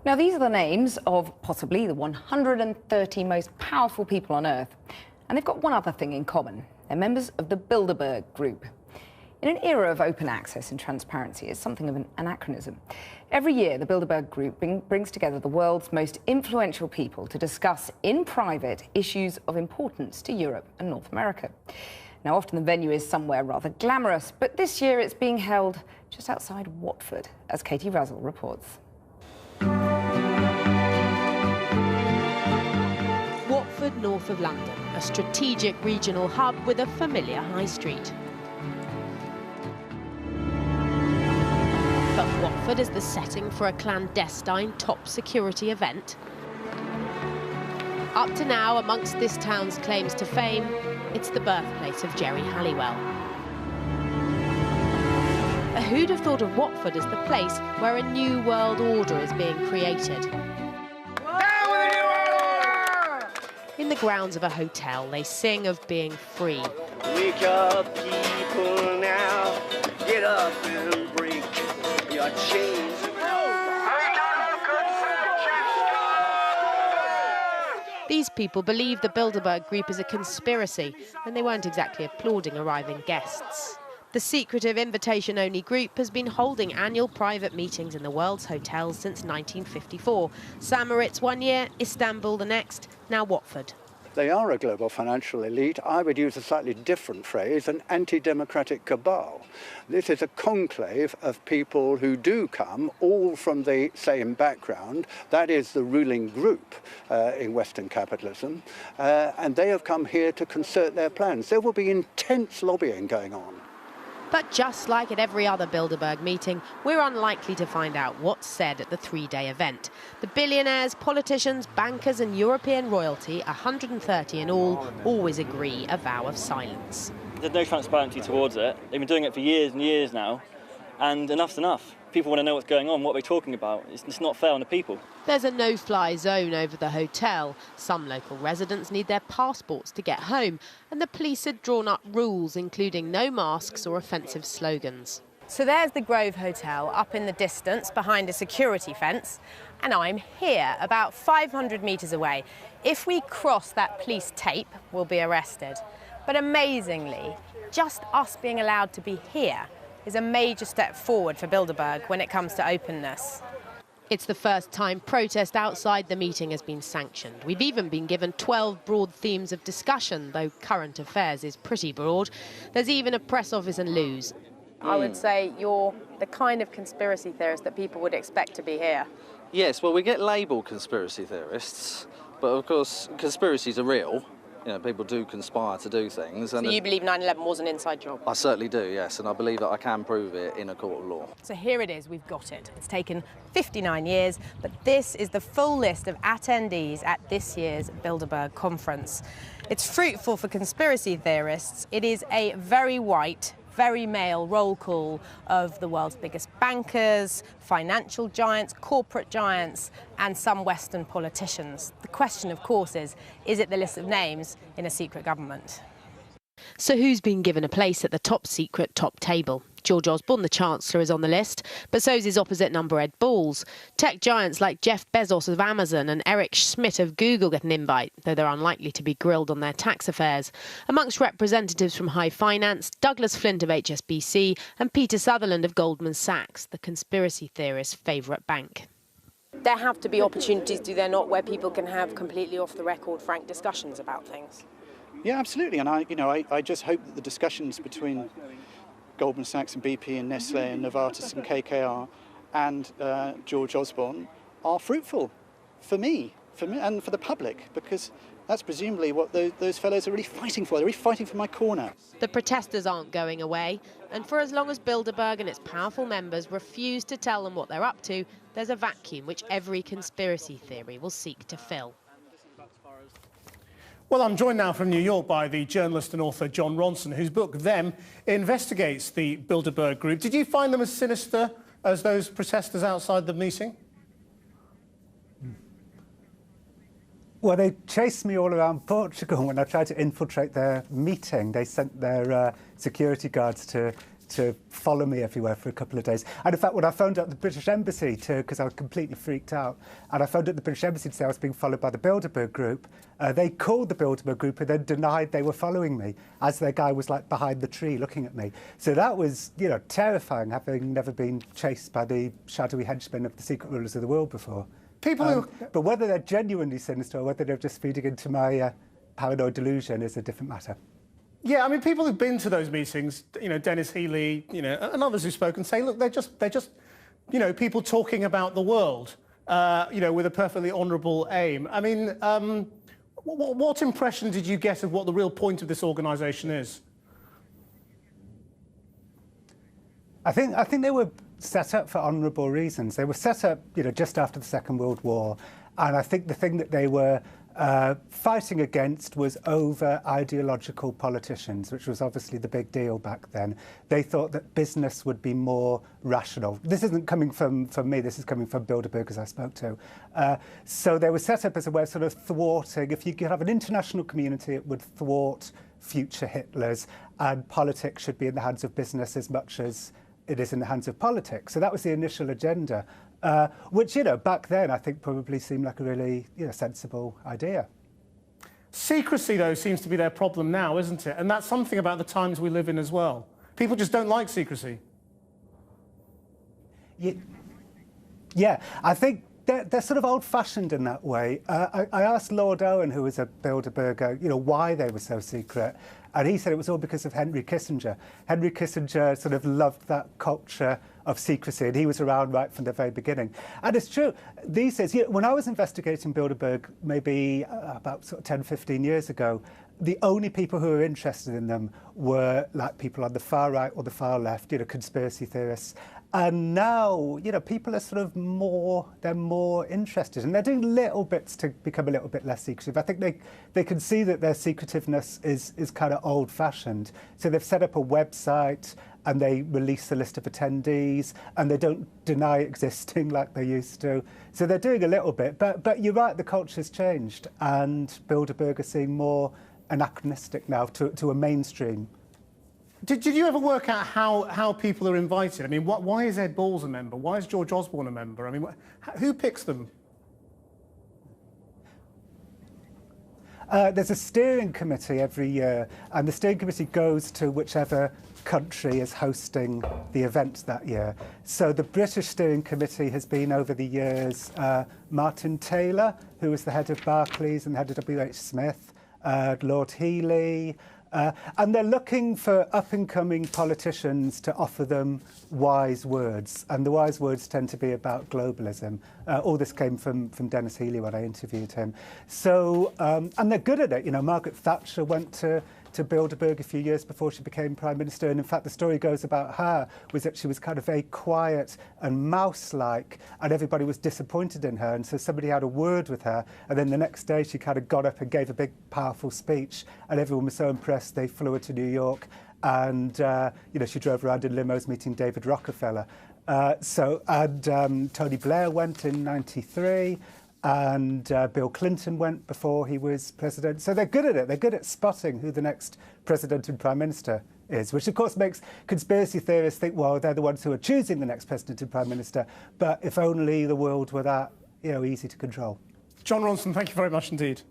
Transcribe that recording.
Now, these are the names of possibly the 130 most powerful people on Earth. And they've got one other thing in common. They're members of the Bilderberg Group. In an era of open access and transparency, it's something of an anachronism. Every year, the Bilderberg Group brings together the world's most influential people to discuss in private issues of importance to Europe and North America. Now, often the venue is somewhere rather glamorous, but this year it's being held just outside Watford, as Katie Russell reports. Watford, north of London, a strategic regional hub with a familiar high street. But Watford is the setting for a clandestine top security event. Up to now, amongst this town's claims to fame, it's the birthplace of Jerry Halliwell. But who'd have thought of Watford as the place where a new world order is being created? In the grounds of a hotel, they sing of being free. Wake up, people, now. Get up and break your chains. These people believe the Bilderberg Group is a conspiracy, and they weren't exactly applauding arriving guests. The secretive invitation-only group has been holding annual private meetings in the world's hotels since 1954. St Moritz one year, Istanbul the next, now Watford. They are a global financial elite. I would use a slightly different phrase, an anti-democratic cabal. This is a conclave of people who do come all from the same background. That is the ruling group in Western capitalism. And they have come here to concert their plans. There will be intense lobbying going on. But just like at every other Bilderberg meeting, we're unlikely to find out what's said at the three-day event. The billionaires, politicians, bankers and European royalty, 130 in all, always agree a vow of silence. There's no transparency towards it. They've been doing it for years and years now, and enough's enough. People want to know what's going on, what they're talking about. It's not fair on the people. There's a no-fly zone over the hotel. Some local residents need their passports to get home, and the police had drawn up rules, including no masks or offensive slogans. So there's the Grove Hotel up in the distance behind a security fence, and I'm here, about 500 metres away. If we cross that police tape, we'll be arrested. But amazingly, just us being allowed to be here is a major step forward for Bilderberg when it comes to openness. It's the first time protest outside the meeting has been sanctioned. We've even been given 12 broad themes of discussion, though current affairs is pretty broad. There's even a press office and loos. I would say you're the kind of conspiracy theorist that people would expect to be here. Yes, well, we get labelled conspiracy theorists, but of course conspiracies are real. You know, people do conspire to do things. So you believe 9/11 was an inside job? I certainly do, yes, and I believe that I can prove it in a court of law. So here it is, we've got it. It's taken 59 years, but this is the full list of attendees at this year's Bilderberg conference. It's fruitful for conspiracy theorists. It is a very white, very male roll call of the world's biggest bankers, financial giants, corporate giants, and some Western politicians. The question, of course, is it the list of names in a secret government? So who's been given a place at the top secret top table? George Osborne, the Chancellor, is on the list, but so's his opposite number Ed Balls. Tech giants like Jeff Bezos of Amazon and Eric Schmidt of Google get an invite, though they're unlikely to be grilled on their tax affairs. Amongst representatives from high finance, Douglas Flint of HSBC and Peter Sutherland of Goldman Sachs, the conspiracy theorist's favourite bank. There have to be opportunities, do there not, where people can have completely off-the-record, frank discussions about things? Yeah, absolutely. And I just hope that the discussions between Goldman Sachs and BP and Nestle and Novartis and KKR and George Osborne are fruitful for me and for the public, because that's presumably what those fellows are really fighting for. They're really fighting for my corner. The protesters aren't going away, and for as long as Bilderberg and its powerful members refuse to tell them what they're up to, there's a vacuum which every conspiracy theory will seek to fill. Well, I'm joined now from New York by the journalist and author John Ronson, whose book, Them, investigates the Bilderberg Group. Did you find them as sinister as those protesters outside the meeting? Well, they chased me all around Portugal when I tried to infiltrate their meeting. They sent their security guards to to follow me everywhere for a couple of days. And in fact, when I phoned up the British Embassy because I was completely freaked out, and I phoned up the British Embassy to say I was being followed by the Bilderberg Group, they called the Bilderberg Group and then denied they were following me, as their guy was like behind the tree looking at me. So that was, you know, terrifying, having never been chased by the shadowy henchmen of the secret rulers of the world before. But whether they're genuinely sinister or whether they're just feeding into my paranoid delusion is a different matter. Yeah, I mean, people who've been to those meetings, you know, Dennis Healey, you know, and others who've spoken say, look, they're just, you know, people talking about the world, you know, with a perfectly honourable aim. I mean, what impression did you get of what the real point of this organisation is? I think they were set up for honourable reasons. They were set up, you know, just after the Second World War, and I think the thing that they were fighting against was over ideological politicians, which was obviously the big deal back then. They thought that business would be more rational. This isn't coming from me, this is coming from Bilderberg, I spoke to. So they were set up as a way of sort of thwarting. If you could have an international community, it would thwart future Hitlers, and politics should be in the hands of business as much as it is in the hands of politics. So that was the initial agenda. Which, you know, back then I think probably seemed like a really, you know, sensible idea. Secrecy, though, seems to be their problem now, isn't it? And that's something about the times we live in as well. People just don't like secrecy. Yeah, I think they're sort of old-fashioned in that way. I asked Lord Owen, who was a Bilderberger, you know, why they were so secret, and he said it was all because of Henry Kissinger. Henry Kissinger sort of loved that culture of secrecy, and he was around right from the very beginning. And it's true, these days, you know, when I was investigating Bilderberg maybe about sort of 10, 15 years ago, the only people who were interested in them were like people on the far right or the far left, you know, conspiracy theorists. And now, you know, people are sort of they're more interested, and they're doing little bits to become a little bit less secretive. I think they can see that their secretiveness is kind of old-fashioned. So they've set up a website, and they release a list of attendees, and they don't deny existing like they used to. So they're doing a little bit, but you're right, the culture's changed, and Bilderberg are seeing more anachronistic now to a mainstream. Did you ever work out how people are invited? I mean, why is Ed Balls a member? Why is George Osborne a member? I mean, who picks them? There's a steering committee every year, and the steering committee goes to whichever country is hosting the event that year. So the British steering committee has been over the years Martin Taylor, who was the head of Barclays and the head of W.H. Smith, Lord Healey, and they're looking for up-and-coming politicians to offer them wise words, and the wise words tend to be about globalism. All this came from Dennis Healey when I interviewed him. So, and they're good at it. You know, Margaret Thatcher went to Bilderberg a few years before she became Prime Minister, and in fact the story goes about her was that she was kind of very quiet and mouse-like, and everybody was disappointed in her, and so somebody had a word with her, and then the next day she kind of got up and gave a big powerful speech, and everyone was so impressed they flew her to New York, and you know, she drove around in limos meeting David Rockefeller. Tony Blair went in '93. And Bill Clinton went before he was president. So they're good at it. They're good at spotting who the next president and prime minister is, which of course makes conspiracy theorists think, well, they're the ones who are choosing the next president and prime minister. But if only the world were that, you know, easy to control. Jon Ronson, thank you very much indeed.